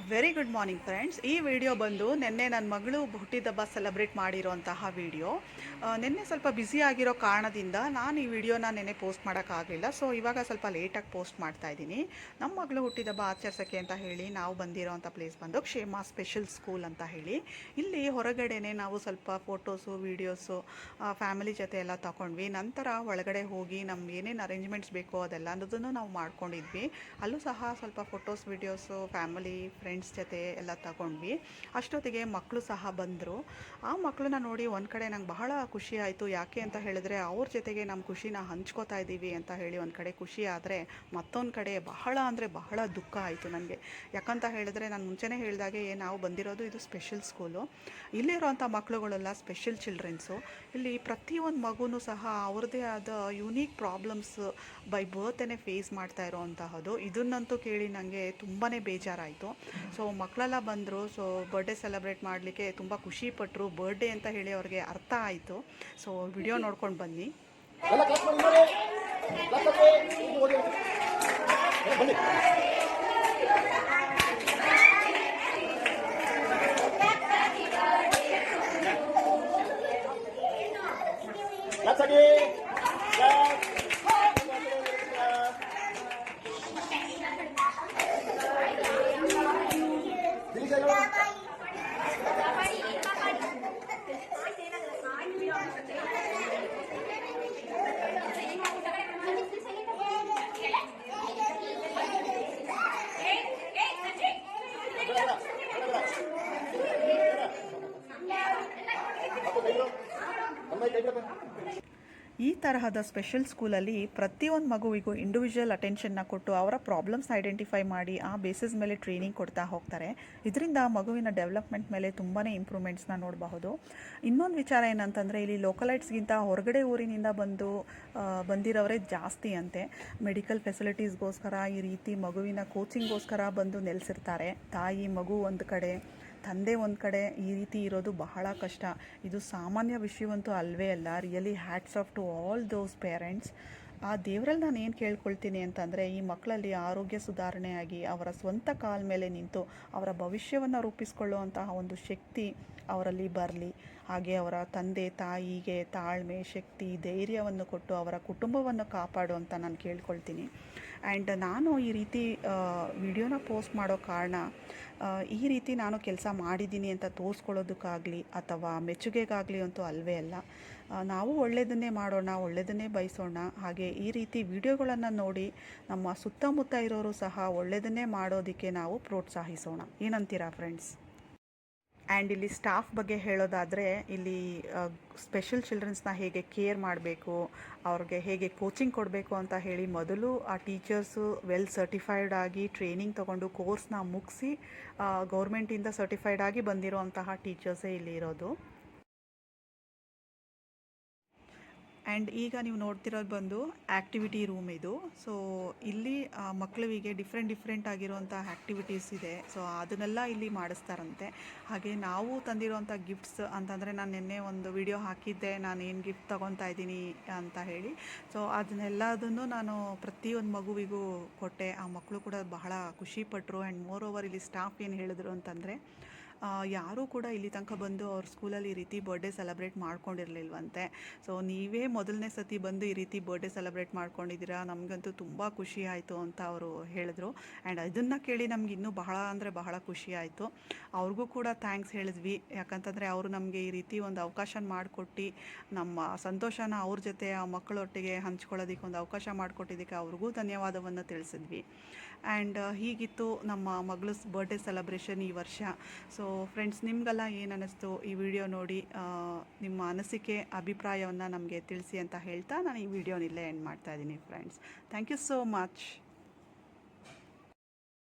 Very good morning friends. ಈ video ಬಂದು ನಿನ್ನೆ ನನ್ನ ಮಗಳು ಹುಟ್ಟಿದಬ್ಬ ಸೆಲೆಬ್ರೇಟ್ ಮಾಡಿರೋಂತಹ ವಿಡಿಯೋ. ನಿನ್ನೆ ಸ್ವಲ್ಪ ಬ್ಯುಸಿ ಆಗಿರೋ ಕಾರಣದಿಂದ ನಾನು ಈ ವಿಡಿಯೋನ ನಿನ್ನೆ ಪೋಸ್ಟ್ ಮಾಡೋಕ್ಕಾಗಲಿಲ್ಲ. ಸೊ ಇವಾಗ ಸ್ವಲ್ಪ ಲೇಟಾಗಿ ಪೋಸ್ಟ್ ಮಾಡ್ತಾ ಇದ್ದೀನಿ. ನಮ್ಮ ಮಗಳು ಹುಟ್ಟಿದಬ್ಬ ಆಚರಿಸೋಕ್ಕೆ ಅಂತ ಹೇಳಿ ನಾವು ಬಂದಿರೋಂಥ ಪ್ಲೇಸ್ ಬಂದು ಕ್ಷೇಮ ಸ್ಪೆಷಲ್ ಸ್ಕೂಲ್ ಅಂತ ಹೇಳಿ. ಇಲ್ಲಿ ಹೊರಗಡೆನೆ ನಾವು ಸ್ವಲ್ಪ ಫೋಟೋಸು ವೀಡಿಯೋಸು ಫ್ಯಾಮಿಲಿ ಜೊತೆ ಎಲ್ಲ ತಗೊಂಡ್ವಿ. ನಂತರ ಒಳಗಡೆ ಹೋಗಿ ನಮ್ಗೆ ಏನೇನು ಅರೇಂಜ್ಮೆಂಟ್ಸ್ ಬೇಕೋ ಅದೆಲ್ಲದನ್ನು ನಾವು ಮಾಡ್ಕೊಂಡಿದ್ವಿ. ಅಲ್ಲೂ ಸಹ ಸ್ವಲ್ಪ ಫೋಟೋಸ್ ವೀಡಿಯೋಸು ಫ್ಯಾಮಿಲಿ ಫ್ರೆಂಡ್ಸ್ ಜೊತೆ ಎಲ್ಲ ತಗೊಂಡ್ವಿ. ಅಷ್ಟೊತ್ತಿಗೆ ಮಕ್ಕಳು ಸಹ ಬಂದರು. ಆ ಮಕ್ಕಳನ್ನ ನೋಡಿ ಒಂದು ಕಡೆ ನಂಗೆ ಬಹಳ ಖುಷಿ ಆಯಿತು. ಯಾಕೆ ಅಂತ ಹೇಳಿದ್ರೆ ಅವ್ರ ಜೊತೆಗೆ ನಮ್ಮ ಖುಷಿನ ಹಂಚ್ಕೋತಾ ಇದ್ದೀವಿ ಅಂತ ಹೇಳಿ ಒಂದು ಕಡೆ ಖುಷಿ ಆದರೆ, ಮತ್ತೊಂದು ಕಡೆ ಬಹಳ ಅಂದರೆ ಬಹಳ ದುಃಖ ಆಯಿತು ನನಗೆ. ಯಾಕಂತ ಹೇಳಿದ್ರೆ ನಾನು ಮುಂಚೆನೇ ಹೇಳಿದಾಗೆ ನಾವು ಬಂದಿರೋದು ಇದು ಸ್ಪೆಷಲ್ ಸ್ಕೂಲು. ಇಲ್ಲಿರೋಂಥ ಮಕ್ಕಳುಗಳೆಲ್ಲ ಸ್ಪೆಷಲ್ ಚಿಲ್ಡ್ರನ್ಸು. ಇಲ್ಲಿ ಪ್ರತಿಯೊಂದು ಮಗುನೂ ಸಹ ಅವ್ರದ್ದೇ ಆದ ಯುನೀಕ್ ಪ್ರಾಬ್ಲಮ್ಸ್ ಬೈ ಬರ್ತ್ನೇ ಫೇಸ್ ಮಾಡ್ತಾ ಇರೋವಂತಹದ್ದು. ಇದನ್ನಂತೂ ಕೇಳಿ ನನಗೆ ತುಂಬಾ ಬೇಜಾರಾಯಿತು. ಸೊ ಮಕ್ಕಳೆಲ್ಲ ಬಂದರು. ಸೊ ಬರ್ಡೇ ಸೆಲೆಬ್ರೇಟ್ ಮಾಡಲಿಕ್ಕೆ ತುಂಬ ಖುಷಿಪಟ್ಟರು. ಬರ್ಡೇ ಅಂತ ಹೇಳಿ ಅವ್ರಿಗೆ ಅರ್ಥ ಆಯಿತು. ಸೊ ವಿಡಿಯೋ ನೋಡ್ಕೊಂಡು ಬನ್ನಿ. ಈ ತರಹದ ಸ್ಪೆಷಲ್ ಸ್ಕೂಲಲ್ಲಿ ಪ್ರತಿಯೊಂದು ಮಗುವಿಗೂ ಇಂಡಿವಿಜುವಲ್ ಅಟೆನ್ಷನ್ನ ಕೊಟ್ಟು ಅವರ ಪ್ರಾಬ್ಲಮ್ಸ್ ಐಡೆಂಟಿಫೈ ಮಾಡಿ ಆ ಬೇಸಿಸ್ ಮೇಲೆ ಟ್ರೈನಿಂಗ್ ಕೊಡ್ತಾ ಹೋಗ್ತಾರೆ. ಇದರಿಂದ ಮಗುವಿನ ಡೆವಲಪ್ಮೆಂಟ್ ಮೇಲೆ ತುಂಬಾ ಇಂಪ್ರೂವ್ಮೆಂಟ್ಸ್ನ ನೋಡಬಹುದು. ಇನ್ನೊಂದು ವಿಚಾರ ಏನಂತಂದರೆ, ಇಲ್ಲಿ ಲೋಕಲೈಟ್ಸ್ಗಿಂತ ಹೊರಗಡೆ ಊರಿನಿಂದ ಬಂದಿರೋರೇ ಜಾಸ್ತಿ ಅಂತೆ. ಮೆಡಿಕಲ್ ಫೆಸಿಲಿಟೀಸ್ಗೋಸ್ಕರ ಈ ರೀತಿ ಮಗುವಿನ ಕೋಚಿಂಗ್ಗೋಸ್ಕರ ಬಂದು ನೆಲೆಸಿರ್ತಾರೆ. ತಾಯಿ ಮಗು ಒಂದು ಕಡೆ, ತಂದೆ ಒಂದು ಕಡೆ ಈ ರೀತಿ ಇರೋದು ಬಹಳ ಕಷ್ಟ. ಇದು ಸಾಮಾನ್ಯ ವಿಷಯವಂತೂ ಅಲ್ವೇ ಅಲ್ಲ. Really hats off to all those parents. ಆ ದೇವರಲ್ಲಿ ನಾನು ಏನು ಕೇಳ್ಕೊಳ್ತೀನಿ ಅಂತಂದರೆ, ಈ ಮಕ್ಕಳಲ್ಲಿ ಆರೋಗ್ಯ ಸುಧಾರಣೆಯಾಗಿ ಅವರ ಸ್ವಂತ ಕಾಲ ಮೇಲೆ ನಿಂತು ಅವರ ಭವಿಷ್ಯವನ್ನು ರೂಪಿಸ್ಕೊಳ್ಳುವಂತಹ ಒಂದು ಶಕ್ತಿ ಅವರಲ್ಲಿ ಬರಲಿ. ಹಾಗೆ ಅವರ ತಂದೆ ತಾಯಿಗೆ ತಾಳ್ಮೆ, ಶಕ್ತಿ, ಧೈರ್ಯವನ್ನು ಕೊಟ್ಟು ಅವರ ಕುಟುಂಬವನ್ನು ಕಾಪಾಡು ಅಂತ ನಾನು ಕೇಳ್ಕೊಳ್ತೀನಿ. ಆ್ಯಂಡ್ ನಾನು ಈ ರೀತಿ ವಿಡಿಯೋನ ಪೋಸ್ಟ್ ಮಾಡೋ ಕಾರಣ, ಈ ರೀತಿ ನಾನು ಕೆಲಸ ಮಾಡಿದ್ದೀನಿ ಅಂತ ತೋರಿಸ್ಕೊಳ್ಳೋದಕ್ಕಾಗಲಿ ಅಥವಾ ಮೆಚ್ಚುಗೆಗಾಗಲಿ ಅಂತೂ ಅಲ್ವೇ ಅಲ್ಲ. ನಾವು ಒಳ್ಳೆಯದನ್ನೇ ಮಾಡೋಣ, ಒಳ್ಳೆಯದನ್ನೇ ಬಯಸೋಣ. ಹಾಗೆ ಈ ರೀತಿ ವಿಡಿಯೋಗಳನ್ನು ನೋಡಿ ನಮ್ಮ ಸುತ್ತಮುತ್ತ ಇರೋರು ಸಹ ಒಳ್ಳೆಯದನ್ನೇ ಮಾಡೋದಕ್ಕೆ ನಾವು ಪ್ರೋತ್ಸಾಹಿಸೋಣ. ಏನಂತೀರಾ ಫ್ರೆಂಡ್ಸ್? ಆ್ಯಂಡ್ ಇಲ್ಲಿ ಸ್ಟಾಫ್ ಬಗ್ಗೆ ಹೇಳೋದಾದರೆ, ಇಲ್ಲಿ ಸ್ಪೆಷಲ್ ಚಿಲ್ಡ್ರನ್ಸ್ನ ಹೇಗೆ ಕೇರ್ ಮಾಡಬೇಕು, ಅವ್ರಿಗೆ ಹೇಗೆ ಕೋಚಿಂಗ್ ಕೊಡಬೇಕು ಅಂತ ಹೇಳಿ ಮೊದಲು ಆ ಟೀಚರ್ಸು ವೆಲ್ ಸರ್ಟಿಫೈಡ್ ಆಗಿ ಟ್ರೈನಿಂಗ್ ತೊಗೊಂಡು ಕೋರ್ಸ್ನ ಮುಗಿಸಿ ಗೌರ್ಮೆಂಟಿಂದ ಸರ್ಟಿಫೈಡ್ ಆಗಿ ಬಂದಿರೋಂತಹ ಟೀಚರ್ಸೇ ಇಲ್ಲಿ ಇರೋದು. ಆ್ಯಂಡ್ ಈಗ ನೀವು ನೋಡ್ತಿರೋದು ಬಂದು ಆ್ಯಕ್ಟಿವಿಟಿ ರೂಮ್ ಇದು. ಸೊ ಇಲ್ಲಿ ಮಕ್ಕಳಿಗೆ ಡಿಫ್ರೆಂಟ್ ಆಗಿರುವಂಥ ಆ್ಯಕ್ಟಿವಿಟೀಸ್ ಇದೆ. ಸೊ ಅದನ್ನೆಲ್ಲ ಇಲ್ಲಿ ಮಾಡಿಸ್ತಾರಂತೆ. ಹಾಗೆ ನಾವು ತಂದಿರುವಂಥ ಗಿಫ್ಟ್ಸ್ ಅಂತಂದರೆ, ನಾನು ನಿನ್ನೆ ಒಂದು ವಿಡಿಯೋ ಹಾಕಿದ್ದೆ ನಾನು ಏನು ಗಿಫ್ಟ್ ತೊಗೊತಾ ಇದ್ದೀನಿ ಅಂತ ಹೇಳಿ. ಸೊ ಅದನ್ನೆಲ್ಲದನ್ನು ನಾನು ಪ್ರತಿಯೊಂದು ಮಗುವಿಗೂ ಕೊಟ್ಟೆ. ಆ ಮಕ್ಕಳು ಕೂಡ ಬಹಳ ಖುಷಿಪಟ್ಟರು. ಆ್ಯಂಡ್ ಮೋರ್ ಓವರ್ ಇಲ್ಲಿ ಸ್ಟಾಫ್ ಏನು ಹೇಳಿದ್ರು ಅಂತಂದರೆ, ಯಾರೂ ಕೂಡ ಇಲ್ಲಿ ತನಕ ಬಂದು ಅವ್ರ ಸ್ಕೂಲಲ್ಲಿ ಈ ರೀತಿ ಬರ್ಡೇ ಸೆಲೆಬ್ರೇಟ್ ಮಾಡ್ಕೊಂಡಿರಲಿಲ್ವಂತೆ. ಸೊ ನೀವೇ ಮೊದಲನೇ ಸತಿ ಬಂದು ಈ ರೀತಿ ಬರ್ಡೇ ಸೆಲೆಬ್ರೇಟ್ ಮಾಡ್ಕೊಂಡಿದ್ದೀರಾ, ನಮಗಂತೂ ತುಂಬ ಖುಷಿ ಆಯಿತು ಅಂತ ಅವರು ಹೇಳಿದ್ರು. ಆ್ಯಂಡ್ ಇದನ್ನು ಕೇಳಿ ನಮ್ಗೆ ಇನ್ನೂ ಬಹಳ ಅಂದರೆ ಬಹಳ ಖುಷಿ ಆಯಿತು. ಅವ್ರಿಗೂ ಕೂಡ ಥ್ಯಾಂಕ್ಸ್ ಹೇಳಿದ್ವಿ. ಯಾಕಂತಂದರೆ ಅವರು ನಮಗೆ ಈ ರೀತಿ ಒಂದು ಅವಕಾಶ ಮಾಡಿಕೊಟ್ಟು ನಮ್ಮ ಸಂತೋಷನ ಅವ್ರ ಜೊತೆ ಆ ಮಕ್ಕಳೊಟ್ಟಿಗೆ ಹಂಚ್ಕೊಳ್ಳೋದಕ್ಕೆ ಒಂದು ಅವಕಾಶ ಮಾಡಿಕೊಟ್ಟಿದ್ದಕ್ಕೆ ಅವ್ರಿಗೂ ಧನ್ಯವಾದವನ್ನು ತಿಳಿಸಿದ್ವಿ. ಆ್ಯಂಡ್ ಹೀಗಿತ್ತು ನಮ್ಮ ಮಗಳು ಬರ್ಡೇ ಸೆಲೆಬ್ರೇಷನ್ ಈ ವರ್ಷ. ಸೊ ಫ್ರೆಂಡ್ಸ್, ನಿಮಗೆಲ್ಲ ಏನು ಅನ್ನಿಸ್ತು ಈ ವಿಡಿಯೋ ನೋಡಿ? ನಿಮ್ಮ ಅನಿಸಿಕೆ, ಅಭಿಪ್ರಾಯವನ್ನು ನಮಗೆ ತಿಳಿಸಿ ಅಂತ ಹೇಳ್ತಾ ನಾನು ಈ ವಿಡಿಯೋನಿಲ್ಲೇ ಎಂಡ್ ಮಾಡ್ತಾಯಿದ್ದೀನಿ friends. Thank you so much.